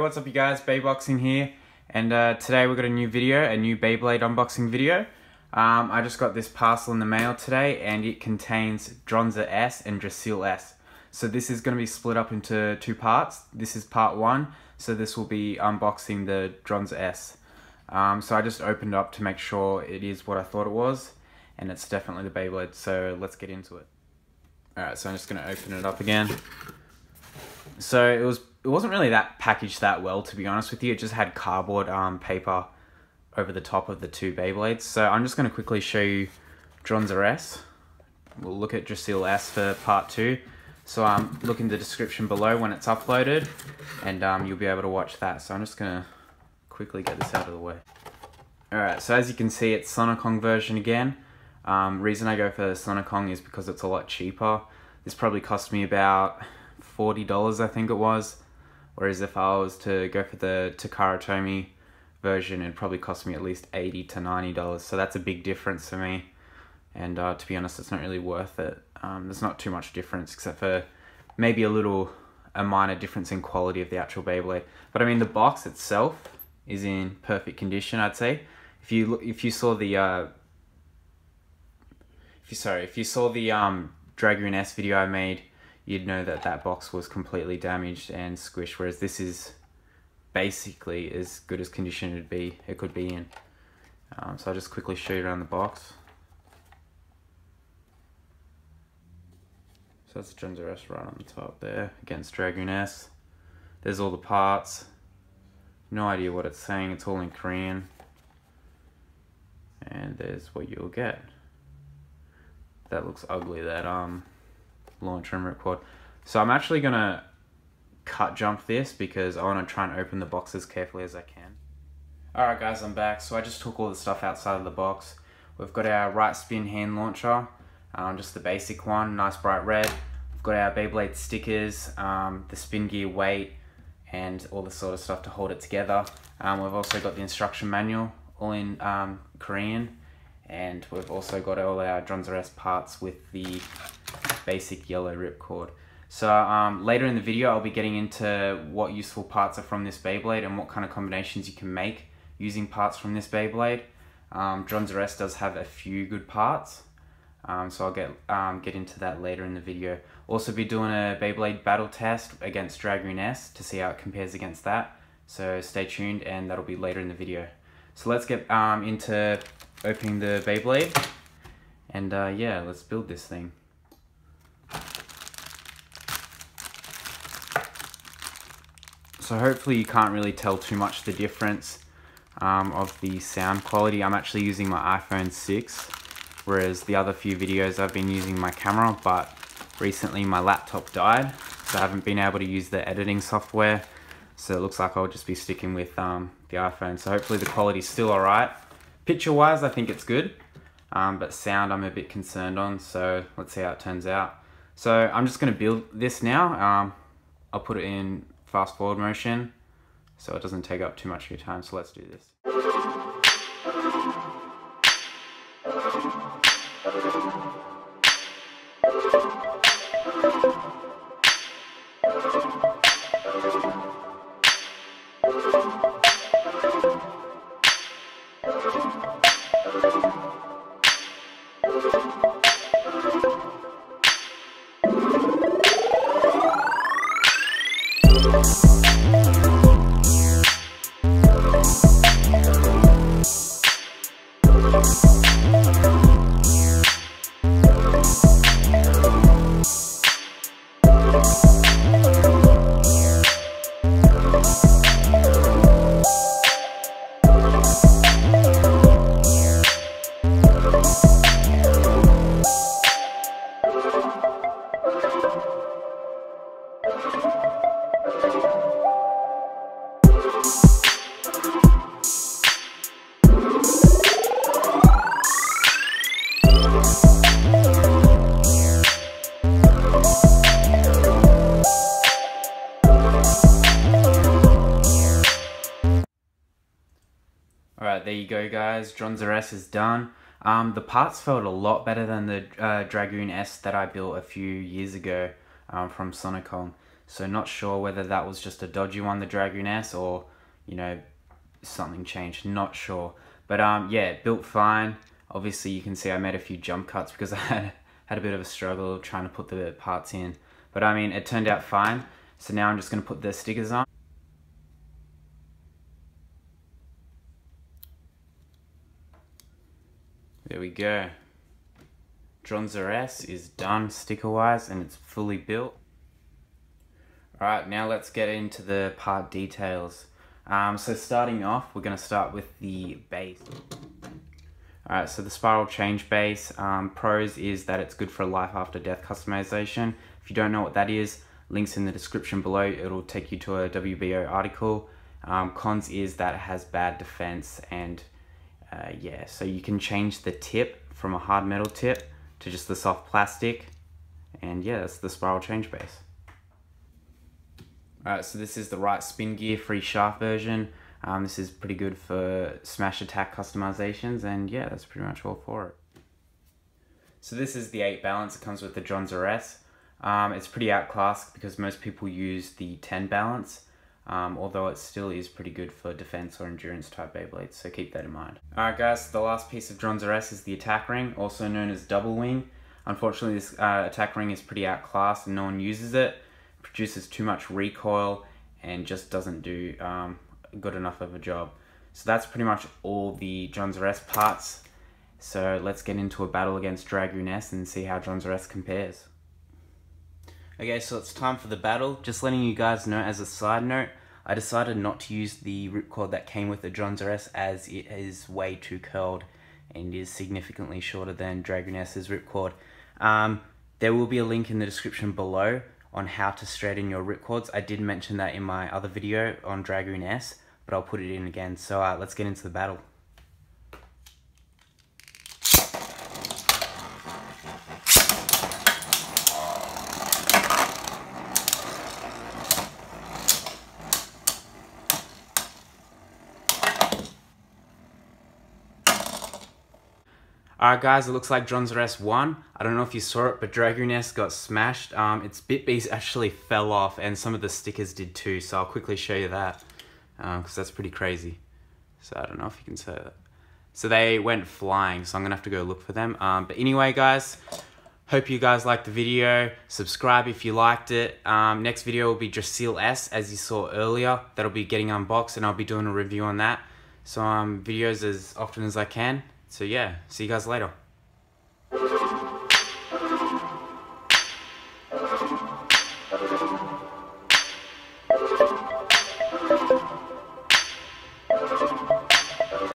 what's up you guys, Bayboxing here, and today we've got a new video, a new Beyblade unboxing video. I just got this parcel in the mail today and it contains Dranzer S and Galeon S. So this is going to be split up into two parts. This is part one, so this will be unboxing the Dranzer S. So I just opened it up to make sure it is what I thought it was, and it's definitely the Beyblade, so let's get into it. Alright, so I'm just going to open it up again. So it wasn't really packaged that well, to be honest with you. It just had cardboard paper over the top of the two Beyblades. So I'm just going to quickly show you Dranzer S. We'll look at Galeon S for part two. So look in the description below when it's uploaded, and you'll be able to watch that. So I'm just going to quickly get this out of the way. Alright, so as you can see, it's Sonicong version again. Reason I go for Sonicong is because it's a lot cheaper. This probably cost me about $40, I think it was. Whereas if I was to go for the Takara Tomy version, it'd probably cost me at least $80 to $90. So that's a big difference for me. And to be honest, it's not really worth it. There's not too much difference except for maybe a minor difference in quality of the actual Beyblade. But I mean, the box itself is in perfect condition, I'd say. If you saw the Galeon S video I made, you'd know that box was completely damaged and squished, whereas this is basically as good as condition it could be in. So I'll just quickly show you around the box. So that's Dranzer S right on the top there against Galeon S. There's all the parts. No idea what it's saying, it's all in Korean. And there's what you'll get. That looks ugly, that launcher and ripcord. So I'm actually gonna cut jump this because I want to try and open the box as carefully as I can. Alright guys, I'm back. So I just took all the stuff outside of the box. We've got our right spin hand launcher, just the basic one, nice bright red. We've got our Beyblade stickers, the spin gear weight, and all the sort of stuff to hold it together. We've also got the instruction manual, all in Korean. And we've also got all our Dranzer S parts with the basic yellow ripcord. So later in the video, I'll be getting into what useful parts are from this Beyblade and what kind of combinations you can make using parts from this Beyblade. Dranzer S does have a few good parts, so I'll get into that later in the video. Also be doing a Beyblade battle test against Galeon S to see how it compares against that. So stay tuned, and that'll be later in the video. So let's get into opening the Beyblade, and yeah, let's build this thing. So hopefully you can't really tell too much the difference of the sound quality. I'm actually using my iPhone 6, whereas the other few videos I've been using my camera, but recently my laptop died, so I haven't been able to use the editing software. So it looks like I'll just be sticking with the iPhone. So hopefully the quality's still alright. Picture wise, I think it's good, but sound I'm a bit concerned on, so let's see how it turns out. So I'm just going to build this now. I'll put it in fast forward motion so it doesn't take up too much of your time, so let's do this. Alright, there you go guys, Dranzer S is done. The parts felt a lot better than the Galeon S that I built a few years ago from Sonicong. So not sure whether that was just a dodgy one, the Dragoon S, or, you know, something changed, not sure. But yeah, it built fine. Obviously you can see I made a few jump cuts because I had a bit of a struggle trying to put the parts in. But I mean, it turned out fine. So now I'm just going to put the stickers on. There we go. Dranzer S is done sticker wise and it's fully built. Alright, now let's get into the part details. So starting off, we're going to start with the base. Alright, so the spiral change base, pros is that it's good for life after death customization. If you don't know what that is, links in the description below, it'll take you to a WBO article. Cons is that it has bad defense, and yeah, so you can change the tip from a hard metal tip to just the soft plastic, and yeah, that's the spiral change base. Alright, so this is the right spin gear free shaft version. This is pretty good for smash attack customizations, and yeah, that's pretty much all for it. So this is the 8 balance. It comes with the Dranzer S. It's pretty outclassed because most people use the 10 balance, although it still is pretty good for defense or endurance type Beyblades, so keep that in mind. Alright guys, the last piece of Dranzer S is the attack ring, also known as double wing. Unfortunately, this attack ring is pretty outclassed and no one uses it. It produces too much recoil and just doesn't do good enough of a job. So that's pretty much all the Dranzer S parts. So let's get into a battle against Dragoon S and see how Dranzer S compares. Okay, so it's time for the battle. Just letting you guys know as a side note, I decided not to use the ripcord that came with the Dranzer S as it is way too curled and is significantly shorter than Dragoon S's ripcord. There will be a link in the description below on how to straighten your ripcords. I did mention that in my other video on Dragoon S, but I'll put it in again. So let's get into the battle. Alright guys, it looks like Dranzer S won. I don't know if you saw it, but Dragoon S got smashed. Its bit piece actually fell off and some of the stickers did too, so I'll quickly show you that. Because that's pretty crazy. So I don't know if you can say that. So they went flying, so I'm going to have to go look for them. But anyway guys, hope you guys liked the video. Subscribe if you liked it. Next video will be Jacil S, as you saw earlier. That'll be getting unboxed and I'll be doing a review on that. So videos as often as I can. So yeah, see you guys later.